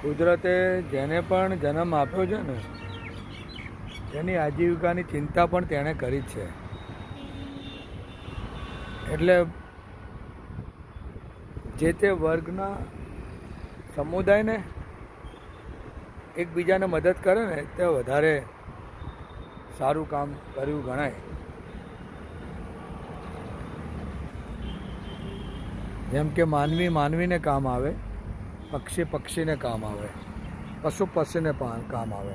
કુદરતે જેને પણ જન્મ આપ્યો છે ને તેની આજીવિકાની ચિંતા પણ તેણે કરી છે. એટલે જે તે વર્ગના સમુદાયને એકબીજાને મદદ કરે ને તે વધારે સારું કામ કર્યું ગણાય. જેમ કે માનવી માનવીને કામ આવે, પક્ષી પક્ષીને કામ આવે, પશુ પશુને કામ આવે.